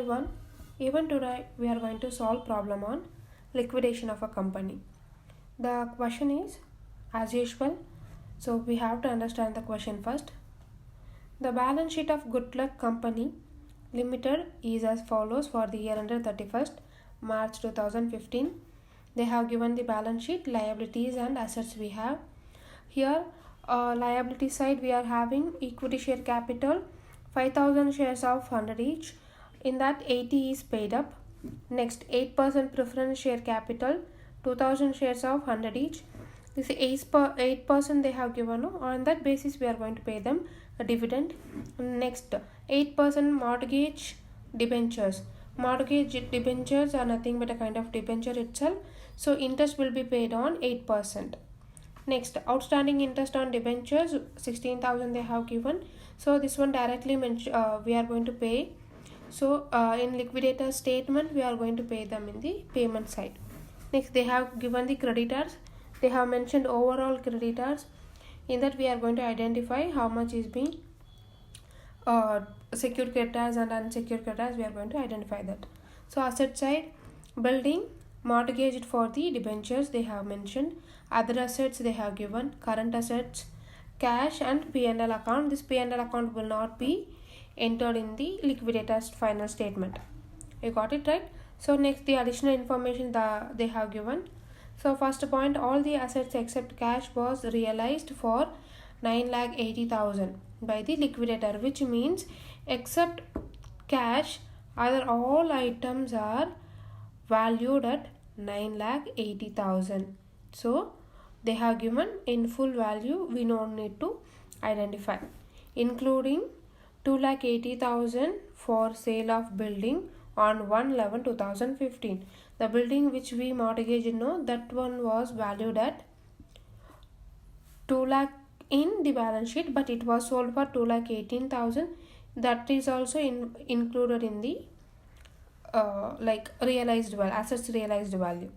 everyone. Even today we are going to solve problem on liquidation of a company. The question is as usual. So we have to understand the question first. The balance sheet of Good Luck Company Limited is as follows for the year ended 31st March 2015. They have given the balance sheet, liabilities and assets we have. Here liability side we are having equity share capital 5,000 shares of 100 each. In that 80 is paid up. Next 8% preference share capital 2,000 shares of 100 each. This 8% they have given. On that basis we are going to pay them a dividend. Next 8% mortgage debentures. Mortgage debentures are nothing but a kind of debenture itself. So interest will be paid on 8%. Next outstanding interest on debentures 16,000 they have given. So this one directly we are going to pay. So in liquidator statement we are going to pay them in the payment side. Next they have given the creditors. They have mentioned overall creditors. In that we are going to identify how much is being secured creditors and unsecured creditors. We are going to identify that. So asset side, building mortgaged for the debentures they have mentioned. Other assets they have given current assets, cash and P&L account. This P&L account will not be entered in the liquidator's final statement. You got it right? So next the additional information they have given. So first point, all the assets except cash was realized for 9,80,000 by the liquidator, which means except cash other all items are valued at 9,80,000. So they have given in full value, we don't need to identify, including 2,80,000 for sale of building on 1/11/2015. The building which we mortgaged, that one was valued at 2 lakh in the balance sheet, but it was sold for 2,18,000. That is also included in the realized value, assets realized value.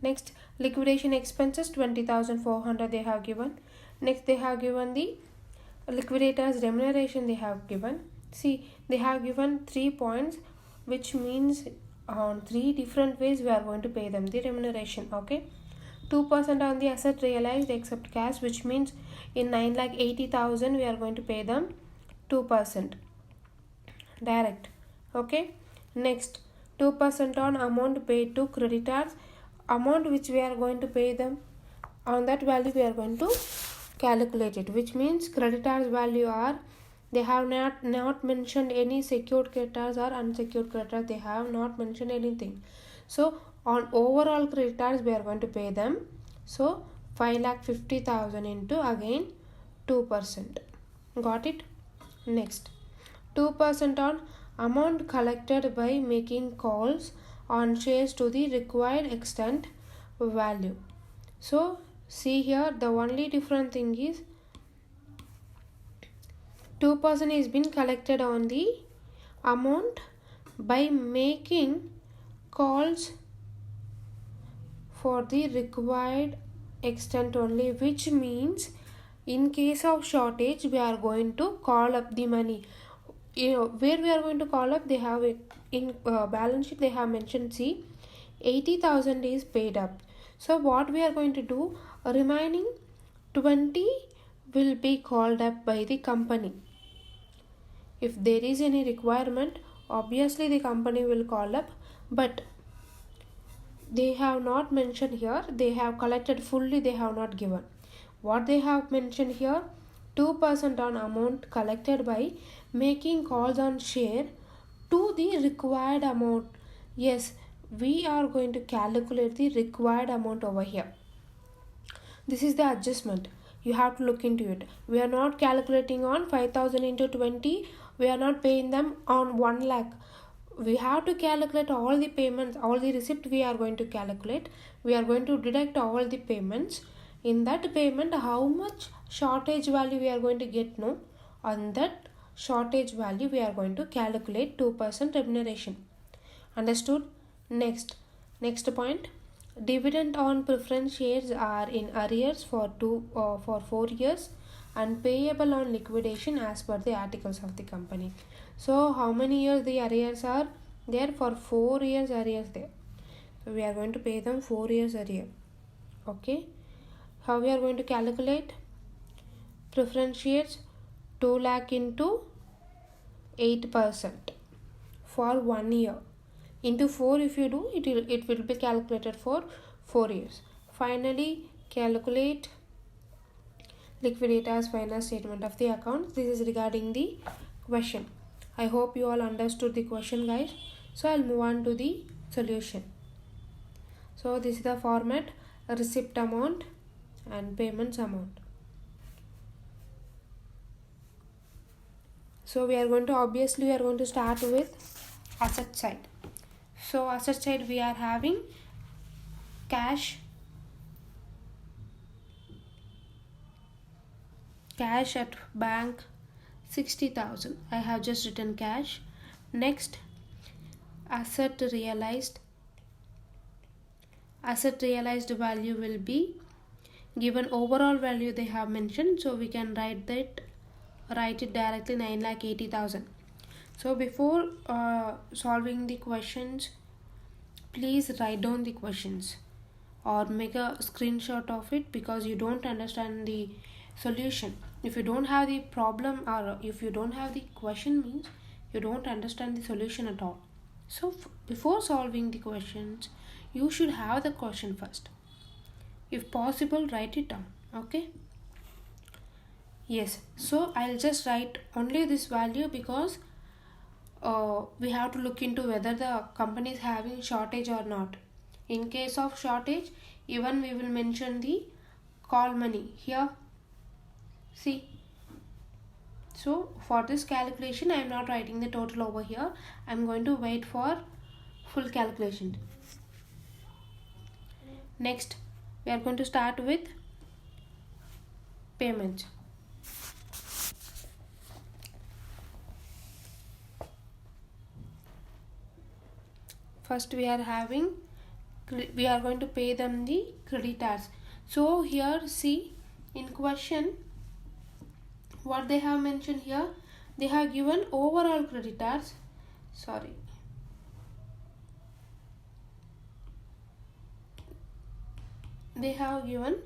Next liquidation expenses 20,400 they have given. Next they have given the liquidators remuneration they have given. See, they have given 3 points, which means on 3 different ways we are going to pay them the remuneration. Okay, 2% on the asset realized except cash, which means in 9,80,000 we are going to pay them 2% direct. Okay, next 2% on amount paid to creditors, amount which we are going to pay them, on that value we are going to calculate it, which means creditors value are, they have not mentioned any secured creditors or unsecured creditors. They have not mentioned anything. So on overall creditors we are going to pay them. So 5,50,000 into again 2%. Got it? Next 2% on amount collected by making calls on shares to the required extent value. So see here, the only different thing is 2% is been collected on the amount by making calls for the required extent only, which means in case of shortage we are going to call up the money. Where we are going to call up, they have it in balance sheet they have mentioned. See, 80,000 is paid up. So what we are going to do, remaining 20 will be called up by the company. If there is any requirement, obviously the company will call up, but they have not mentioned here. They have collected fully, they have not given. What they have mentioned here, 2% on amount collected by making calls on share to the required amount. Yes, we are going to calculate the required amount over here. This is the adjustment. You have to look into it. We are not calculating on 5,000 into 20. We are not paying them on 1 lakh. We have to calculate all the payments, all the receipt we are going to calculate. We are going to deduct all the payments. In that payment, how much shortage value we are going to get, no? On that shortage value we are going to calculate 2% remuneration. Understood? Next point, dividend on preference shares are in arrears for 4 years and payable on liquidation as per the articles of the company. So how many years the arrears are? there for 4 years arrears there. So we are going to pay them 4 years arrear. Okay, how we are going to calculate? Preference shares 2 lakh into 8% for 1 year into 4. If you do it will be calculated for 4 years. Finally, calculate liquidators final statement of the account. This is regarding the question. I hope you all understood the question, guys. So I'll move on to the solution. So this is the format: receipt amount and payments amount. So we are going to start with asset side. So asset side, we are having cash at bank 60,000. I have just written cash. Next, asset realized value will be given overall value they have mentioned, so we can write it directly 9,80,000. So before solving the questions, please write down the questions or make a screenshot of it, because you don't understand the solution. If you don't have the problem, or if you don't have the question, means you don't understand the solution at all. So before solving the questions, you should have the question first. If possible, write it down. Okay, yes. So I'll just write only this value, because we have to look into whether the company is having shortage or not. In case of shortage, even we will mention the call money here. See, so for this calculation, I am not writing the total over here. I am going to wait for full calculation. Next, we are going to start with payment. First, we are going to pay them the creditors. So here, see, in question, what they have mentioned here, they have given overall creditors. They have given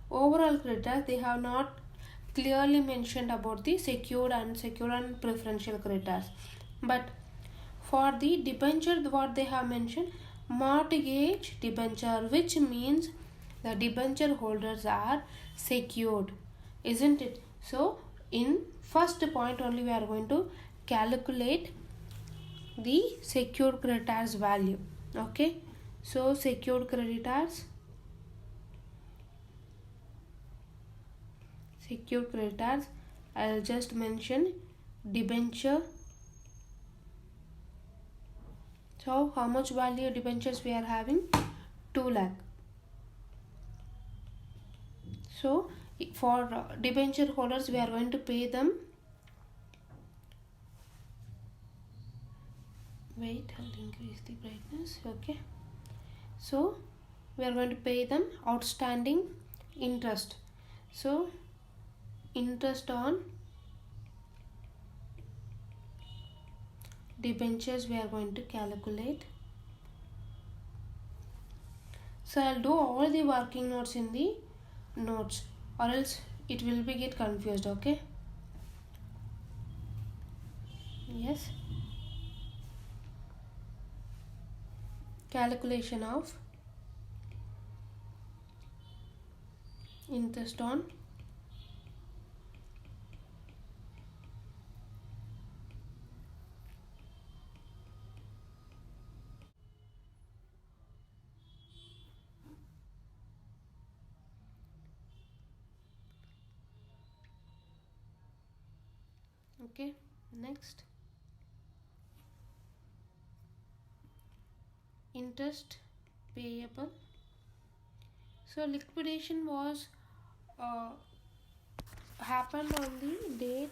overall creditors. They have not clearly mentioned about the secured, unsecured and preferential creditors. But for the debenture, what they have mentioned, mortgage debenture, which means the debenture holders are secured, isn't it? So in first point only, we are going to calculate the secured creditors value. Okay, so secured creditors, I'll just mention debenture. So how much value debentures we are having? 2 lakh. So for debenture holders, we are going to pay them. Wait, I'll increase the brightness. Okay. So we are going to pay them outstanding interest. So interest on debentures we are going to calculate. So I'll do all the working notes in the notes, or else it will be get confused. Okay, yes. Calculation of interest on okay. Next, interest payable. So liquidation was happened on the date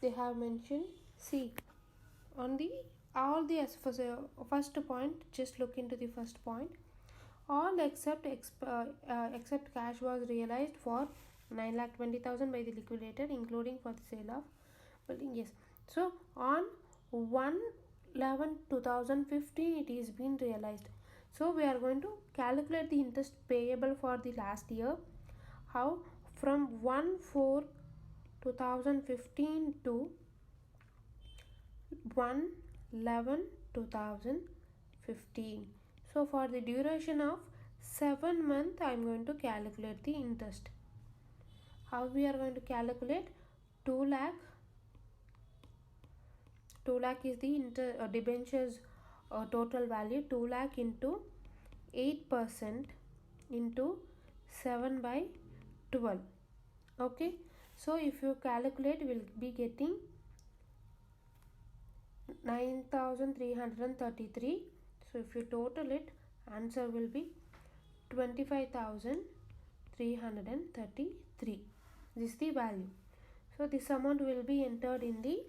they have mentioned. See, on the all the first point, just look into the first point. All except cash was realized for 9,20,000 by the liquidator, including for the sale of building. Yes. So on 1 11/2015 it is been realized. So we are going to calculate the interest payable for the last year. How? From 1/4/2015 to 1/11/2015. So for the duration of 7 months I am going to calculate the interest. How we are going to calculate? 2 lakh. 2 lakh is the debentures total value. 2 lakh into 8% into 7/12. Okay, so if you calculate, you will be getting 9,333. So if you total it, answer will be 25,333. This is the value. So this amount will be entered in the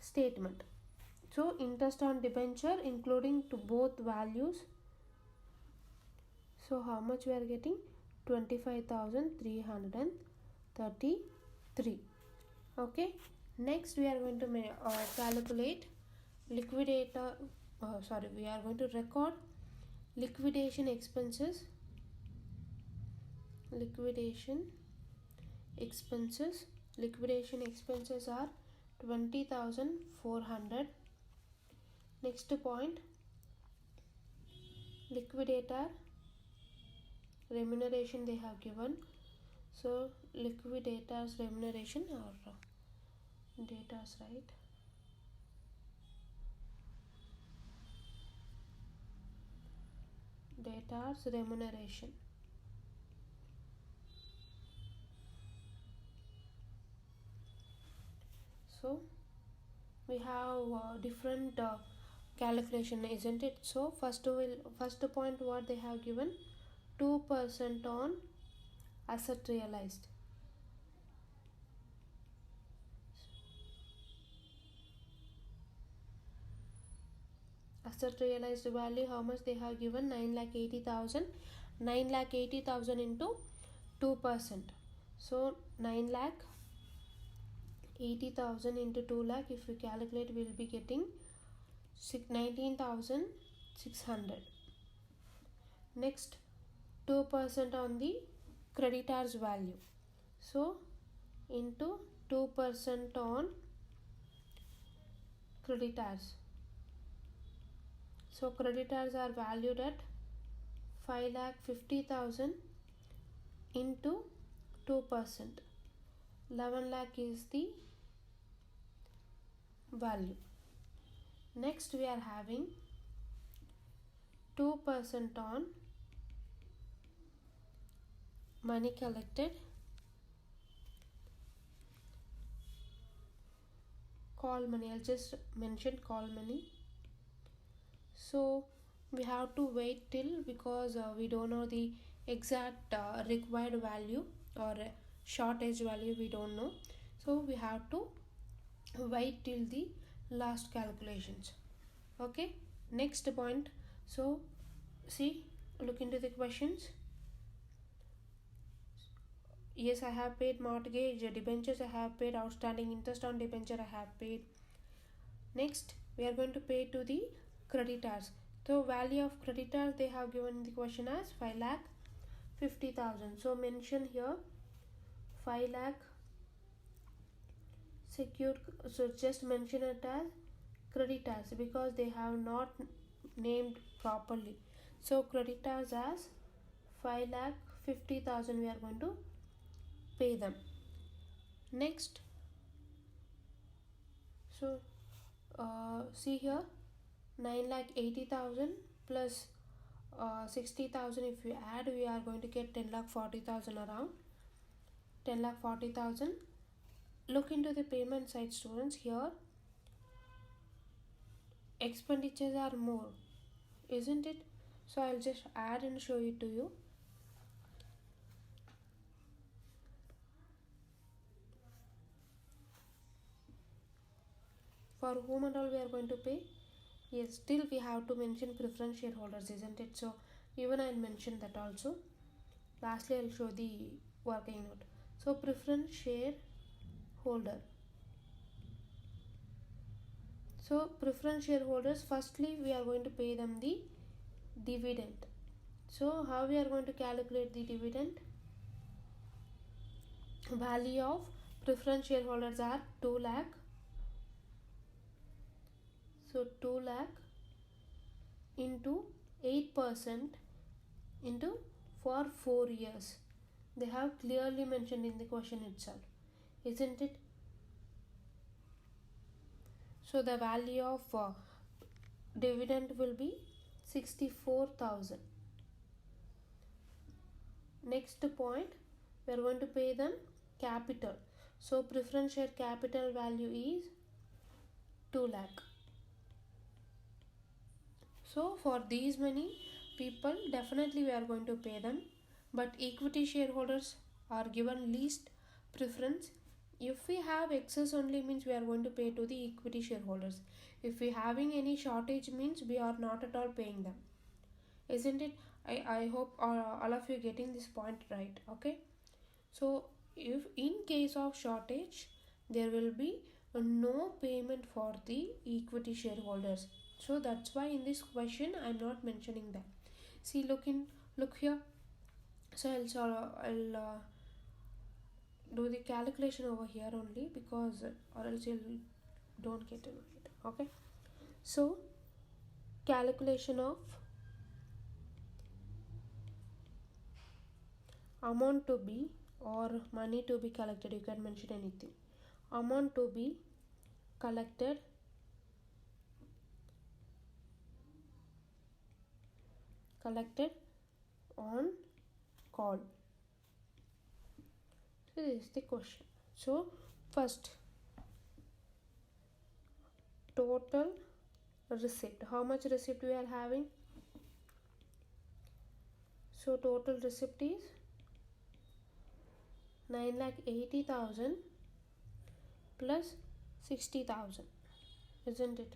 statement. So interest on debenture including to both values. So how much we are getting? 25,333. Okay, next we are going to calculate liquidator. We are going to record liquidation expenses. Liquidation expenses are 20,400. Next point, liquidator remuneration they have given. So liquidator's remuneration or data's right. Data's remuneration. So we have different calculation, isn't it? So first point what they have given, 2% on asset realized. Asset realized value, how much they have given? 9,80,000. 9,80,000 into 2%. So 9,80,000 into 2 lakh, if we calculate, we will be getting 19,600. Next, 2% on the creditor's value. So into 2% on creditors. So creditors are valued at 5,50,000 into 2%. 11 lakh is the value. Next we are having 2% on money collected. Call money, I'll just mention call money. So we have to wait till, because we don't know the exact required value or shortage value, we don't know. So we have to wait till the last calculations. Okay, next point. So see, look into the questions. Yes, I have paid mortgage, debentures I have paid, outstanding interest on debenture I have paid. Next we are going to pay to the creditors. So value of creditors they have given in the question as 5,50,000. So mention here 5 lakh secured. So just mention it as creditors because they have not named properly. So creditors as 5,50,000 we are going to pay them. Next, so see here, 9,80,000 plus 60,000, if we add, we are going to get 10,40,000 around. 10,40,000. Look into the payment side, students. Here expenditures are more, isn't it? So I'll just add and show it to you. For whom and all we are going to pay? Yes, still we have to mention preference shareholders, isn't it? So even I'll mention that also. Lastly, I'll show the working note. So preference shareholder. So So preference shareholders, firstly we are going to pay them the dividend. So how we are going to calculate the dividend? Value of preference shareholders are 2 lakh. So 2 lakh into 8% into for 4 years. They have clearly mentioned in the question itself, isn't it? So the value of dividend will be 64,000. Next point, we are going to pay them capital. So preference share capital value is 2 lakh. So for these many people, definitely we are going to pay them, but equity shareholders are given least preference. If we have excess only, means we are going to pay to the equity shareholders. If we having any shortage, means we are not at all paying them, isn't it? I hope all of you getting this point right. Okay, so if in case of shortage, there will be no payment for the equity shareholders. So that's why in this question I'm not mentioning that. See, look here. So I'll do the calculation over here only, because or else you'll don't get it. Okay, so calculation of amount to be or money to be collected, you can mention anything. Amount to be collected on call. So this is the question. So first, total receipt. How much receipt we are having? So total receipt is 9,80,000 plus 60,000, isn't it?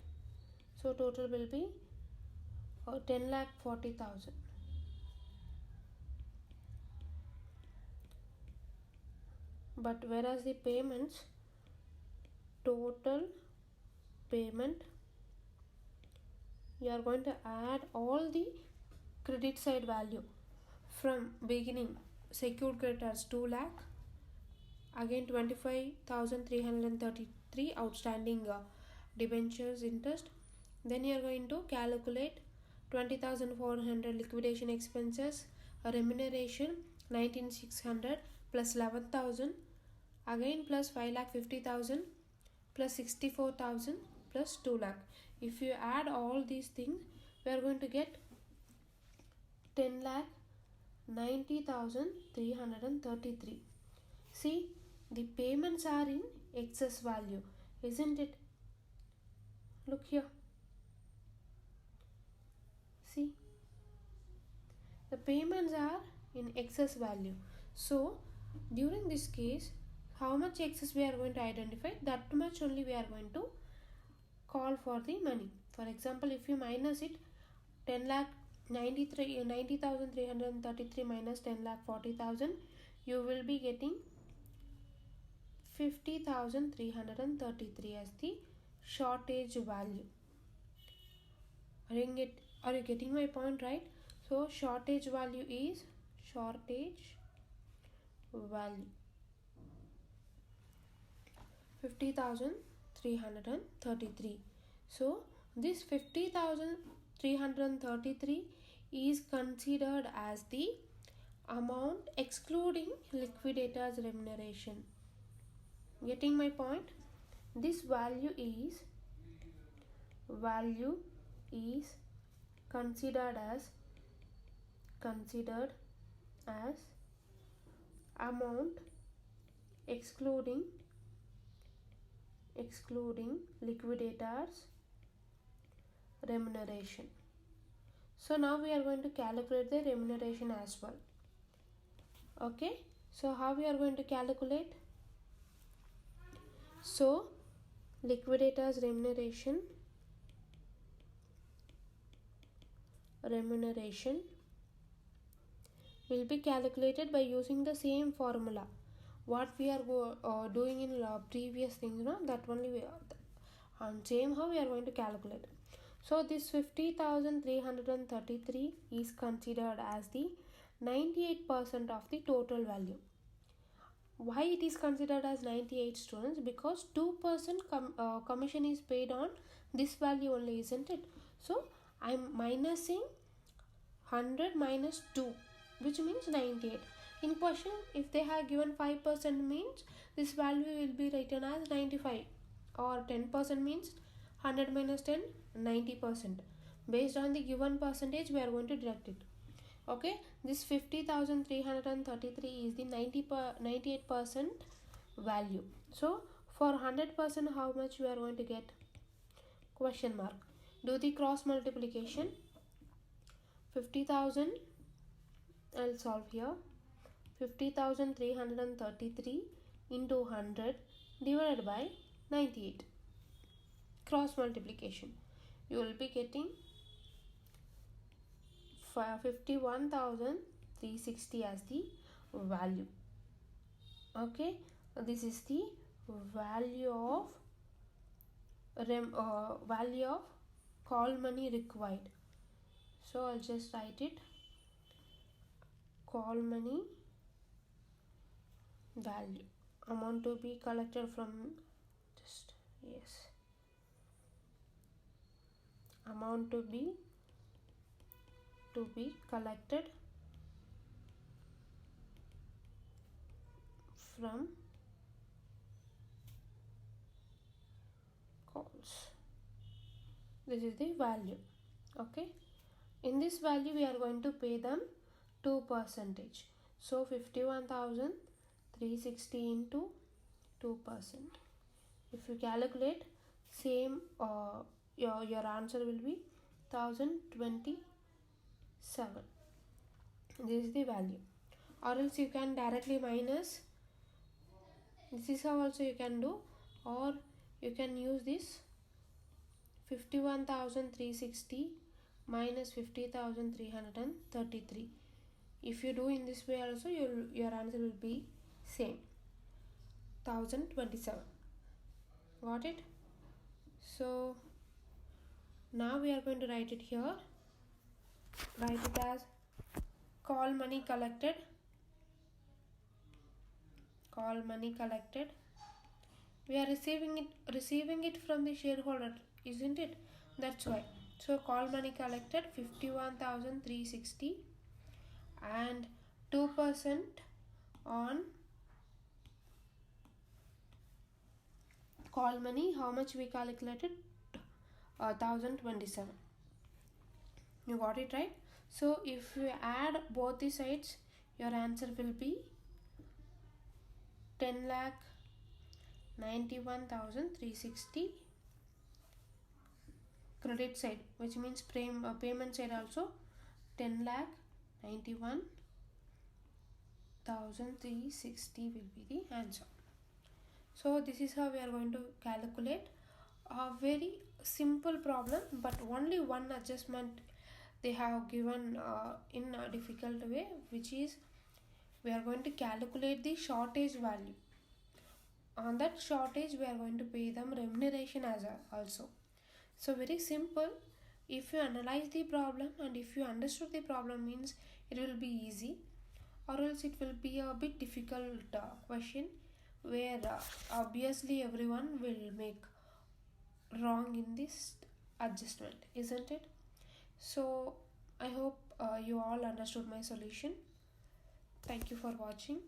So total will be 10,40,000. But whereas the payments, total payment, you are going to add all the credit side value from beginning. Secured creditors 2 lakh, again 25,333 outstanding debentures interest. Then you are going to calculate 20,400 liquidation expenses, remuneration 19,600 plus 11,000, again plus 5,50,000 plus 64,000 plus 2 lakh. If you add all these things, we are going to get 10,90,333. See, the payments are in excess value, isn't it? Look here. See, the payments are in excess value. So during this case, how much excess we are going to identify, that much only we are going to call for the money. For example, if you minus it, 90,333 minus 10,40,000, you will be getting 50,333 as the shortage value. Are you getting my point right? So shortage value is shortage value 50,333. So this 50,333 is considered as the amount excluding liquidator's remuneration. Getting my point? This value is considered as amount excluding liquidator's remuneration. So now we are going to calculate the remuneration as well. Okay, so how we are going to calculate? So liquidator's remuneration will be calculated by using the same formula what we are doing in previous things, that only And same how we are going to calculate. So this 50,333 is considered as the 98% of the total value. Why it is considered as 98, students? Because 2% commission is paid on this value only, isn't it? So I'm minusing 100 minus 2, which means 98. In question, if they have given 5% means this value will be written as 95, or 10% means 100 minus 10, 90%. Based on the given percentage, we are going to deduct it. Okay, this 50,333 is the 98% value. So for 100%, how much we are going to get? Question mark. Do the cross multiplication. 50,000, I'll solve here. 50,333 into 100 divided by 98. Cross multiplication. You will be getting 51,360 as the value. Okay, this is the value of call money required. So I'll just write it. Call money value, amount to be collected from, just yes, amount to be collected from calls. This is the value. Okay, in this value we are going to pay them 2%. So 51,360 into 2%. If you calculate, same your answer will be 1,027. This is the value. Or else you can directly minus. This is how also you can do, or you can use this 51,360 minus 50,333. If you do in this way also, your answer will be same, 1,027. Got it? So now we are going to write it here. Write it as call money collected. Call money collected. We are receiving it from the shareholder, isn't it? That's why. So call money collected 51,360 and 2% on call money. How much we calculated? 1,027. You got it, right? So if you add both the sides, your answer will be 10,91,360 credit side, which means payment side also 10,91,360 will be the answer. So this is how we are going to calculate a very simple problem, but only one adjustment they have given in a difficult way, which is we are going to calculate the shortage value. On that shortage, we are going to pay them remuneration as also. So very simple. If you analyze the problem and if you understood the problem, means it will be easy, or else it will be a bit difficult question where obviously everyone will make wrong in this adjustment, isn't it? So I hope you all understood my solution. Thank you for watching.